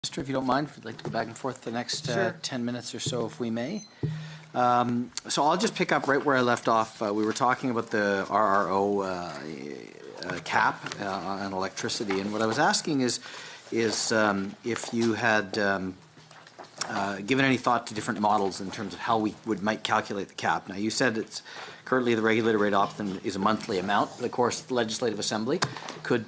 Minister, if you don't mind, we'd like to go back and forth the next Sure. 10 minutes or so, if we may. So I'll just pick up right where I left off. We were talking about the RRO cap on electricity, and what I was asking is if you had given any thought to different models in terms of how we might calculate the cap. Now, you said it's currently the regulated rate option is a monthly amount. Of course, the Legislative Assembly could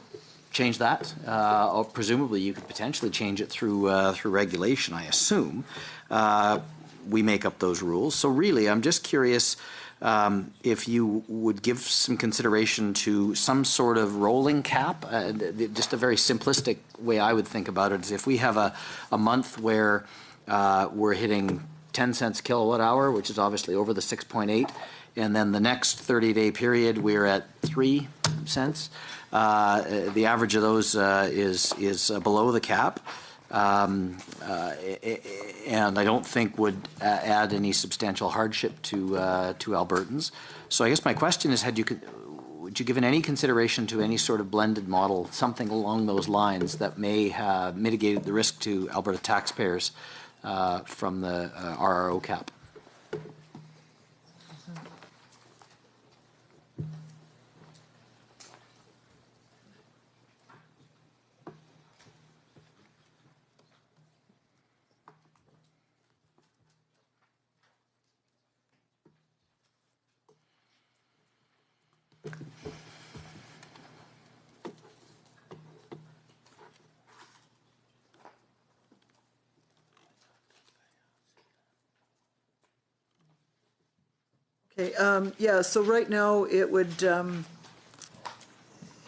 change that, or presumably you could potentially change it through regulation, I assume. We make up those rules. So really, I'm just curious if you would give some consideration to some sort of rolling cap. Just a very simplistic way I would think about it is if we have a month where we're hitting 10 cents a kilowatt hour, which is obviously over the 6.8, and then the next 30-day period we're at 3 cents. The average of those is below the cap, and I don't think would add any substantial hardship to Albertans. So I guess my question is, would you given any consideration to any sort of blended model, something along those lines that may have mitigated the risk to Alberta taxpayers from the RRO cap? Okay, yeah, so right now it would,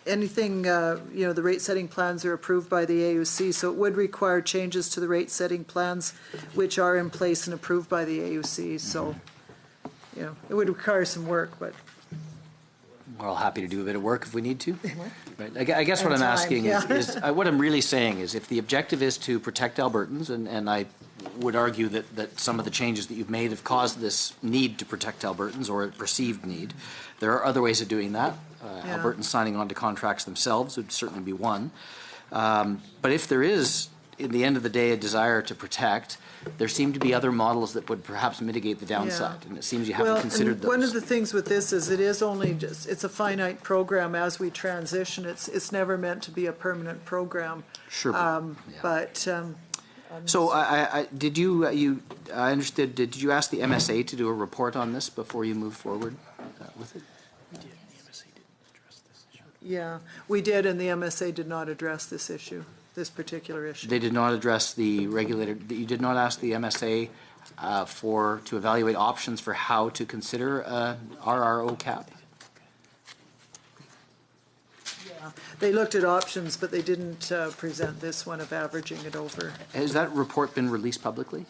anything, the rate setting plans are approved by the AUC, so it would require changes to the rate setting plans, which are in place and approved by the AUC, so, it would require some work, but. We're all happy to do a bit of work if we need to. Right. I guess what I'm asking is what I'm really saying is if the objective is to protect Albertans, and I would argue that some of the changes that you've made have caused this need to protect Albertans, or a perceived need. There are other ways of doing that. Albertans signing on to contracts themselves would certainly be one. But if there is, in the end of the day, a desire to protect, there seem to be other models that would perhaps mitigate the downside, and it seems you haven't considered those. One of the things with this is it is only just, it's a finite program as we transition. It's never meant to be a permanent program. Sure. So I understood, did you ask the MSA to do a report on this before you moved forward with it? We did. The MSA didn't address this issue. Yeah, we did, and the MSA did not address this issue. This particular issue. They did not address the regulator. You did not ask the MSA to evaluate options for how to consider RRO cap. Yeah, they looked at options, but they didn't present this one of averaging it over. Has that report been released publicly?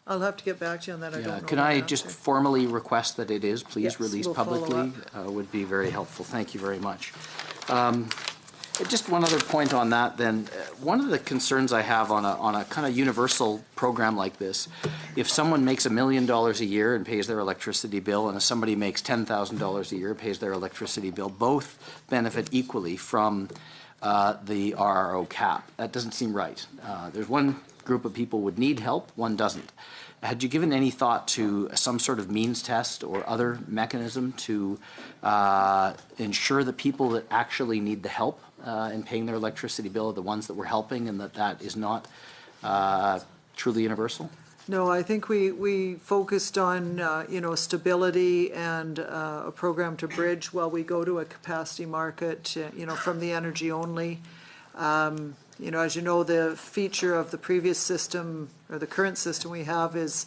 I'll have to get back to you on that. I don't know. Can I just formally request that it is please released we'll publicly? Would be very helpful. Thank you very much. Just one other point on that then. One of the concerns I have on a kind of universal program like this, if someone makes $1 million a year and pays their electricity bill, and if somebody makes $10,000 a year and pays their electricity bill, both benefit equally from the RRO cap. That doesn't seem right. There's one group of people would need help, one doesn't. Had you given any thought to some sort of means test or other mechanism to ensure that people that actually need the help in paying their electricity bill are the ones that we're helping, and that is not truly universal? No, I think we focused on stability and a program to bridge while we go to a capacity market, from the energy only. As you know, the feature of the previous system, or the current system we have, is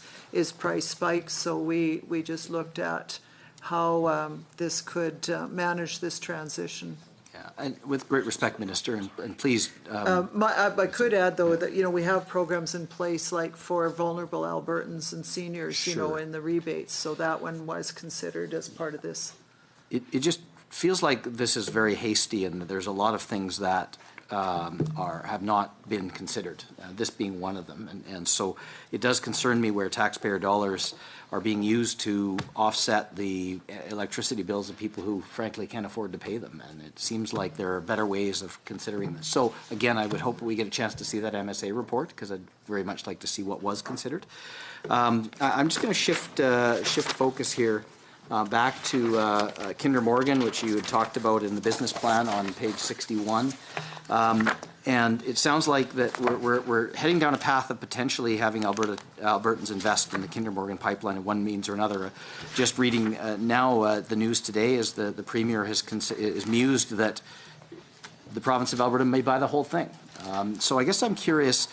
price spikes. So we just looked at how this could manage this transition. Yeah, and with great respect, Minister, and please. I could add, though, that we have programs in place like for vulnerable Albertans and seniors, sure. In the rebates. So that one was considered as part of this. It just feels like this is very hasty, and there's a lot of things that have not been considered, this being one of them. And so it does concern me where taxpayer dollars are being used to offset the electricity bills of people who frankly can't afford to pay them. And it seems like there are better ways of considering this. So again, I would hope we get a chance to see that MSA report, because I'd very much like to see what was considered. I'm just going to shift focus here back to Kinder Morgan, which you had talked about in the business plan on page 61. And it sounds like that we're heading down a path of potentially having Albertans invest in the Kinder Morgan pipeline in one means or another. Just reading now the news today is the Premier is mused that the province of Alberta may buy the whole thing. So I guess I'm curious,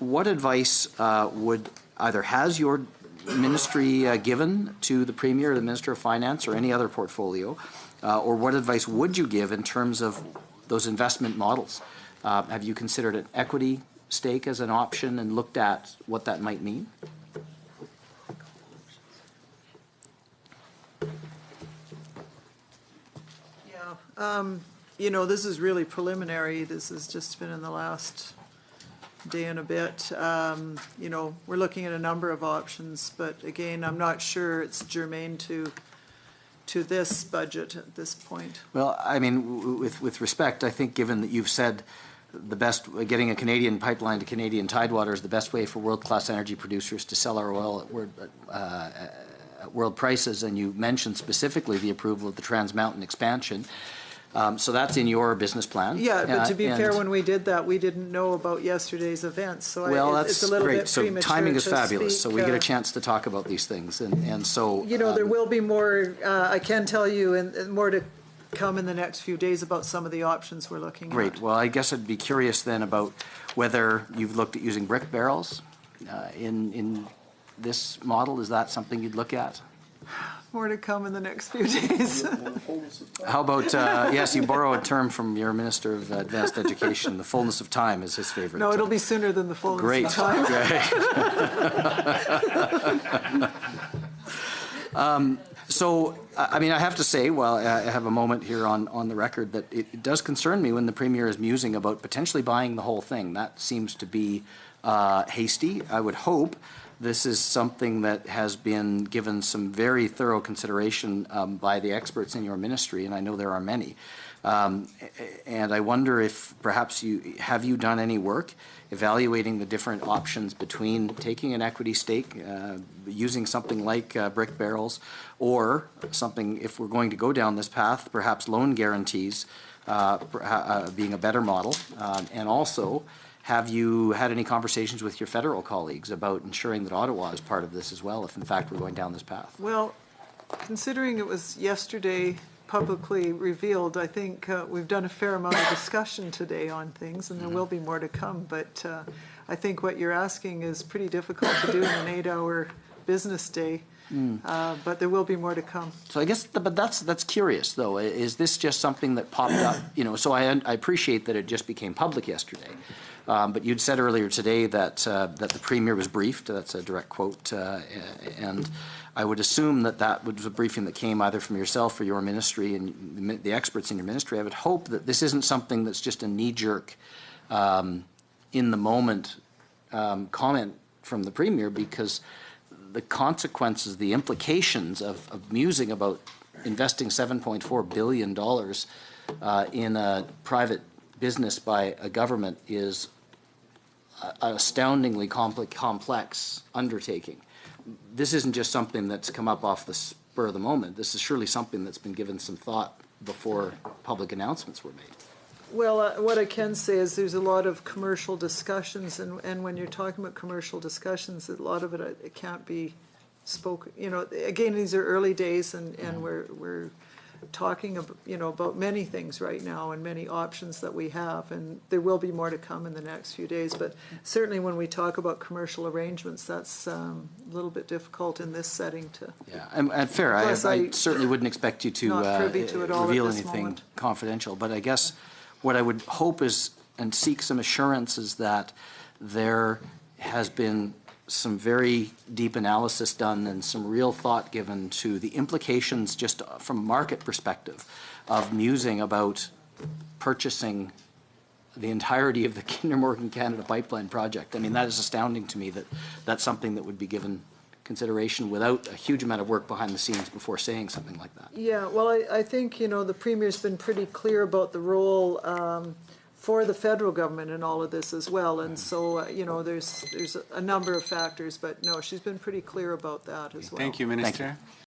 what advice would either has your ministry given to the Premier, the Minister of Finance, or any other portfolio, or what advice would you give in terms of those investment models? Have you considered an equity stake as an option and looked at what that might mean? Yeah, you know, this is really preliminary. This has just been in the last day and a bit. You know, we're looking at a number of options, but again, I'm not sure it's germane to this budget at this point. Well, I mean, with respect, I think given that you've said the best, getting a Canadian pipeline to Canadian Tidewater is the best way for world-class energy producers to sell our oil at world prices, and you mentioned specifically the approval of the Trans Mountain expansion. So that's in your business plan. Yeah, but to be fair, when we did that, we didn't know about yesterday's events, so it's a little bit premature. So timing is fabulous. Speak, so we get a chance to talk about these things, and so you know, there will be more. I can tell you, and more to come in the next few days about some of the options we're looking at. Great. Well, I guess I'd be curious then about whether you've looked at using brick barrels in this model. Is that something you'd look at? More to come in the next few days. How about, yes, you borrow a term from your Minister of Advanced Education, the fullness of time is his favorite. No, it'll be sooner than the fullness of time. Great. So, I mean, I have to say, well, I have a moment here on the record that it does concern me when the Premier is musing about potentially buying the whole thing. That seems to be hasty. I would hope this is something that has been given some very thorough consideration by the experts in your ministry, and I know there are many. And I wonder if perhaps have you done any work evaluating the different options between taking an equity stake, using something like brick barrels, or something, if we're going to go down this path, perhaps loan guarantees being a better model, and also, have you had any conversations with your federal colleagues about ensuring that Ottawa is part of this as well, if in fact we're going down this path? Well, considering it was yesterday publicly revealed, I think we've done a fair amount of discussion today on things, and there will be more to come. But I think what you're asking is pretty difficult to do in an 8-hour business day. But there will be more to come. So I guess, but that's curious though. Is this just something that popped up? You know, so I appreciate that it just became public yesterday. But you'd said earlier today that that the Premier was briefed. That's a direct quote, and I would assume that was a briefing that came either from yourself or your ministry and the experts in your ministry. I would hope that this isn't something that's just a knee-jerk, in the moment comment from the Premier, because the consequences, the implications of musing about investing $7.4 billion in a private business by a government is an astoundingly complex undertaking. This isn't just something that's come up off the spur of the moment. This is surely something that's been given some thought before public announcements were made. Well, what I can say is there's a lot of commercial discussions, and when you're talking about commercial discussions, a lot of it can't be spoken. You know, again, these are early days, and we're talking about, you know, about many things right now and many options that we have, and there will be more to come in the next few days. But certainly, when we talk about commercial arrangements, that's a little bit difficult in this setting to. Yeah, and fair. I certainly wouldn't expect you to reveal anything confidential, but I guess what I would hope is and seek some assurances that there has been some very deep analysis done and some real thought given to the implications just from a market perspective of musing about purchasing the entirety of the Kinder Morgan Canada pipeline project. I mean, that is astounding to me that that's something that would be given consideration without a huge amount of work behind the scenes before saying something like that. Yeah, well, I think, you know, the Premier's been pretty clear about the role for the federal government in all of this as well, and so, you know, there's a number of factors, but no, she's been pretty clear about that as well. Thank you, Minister.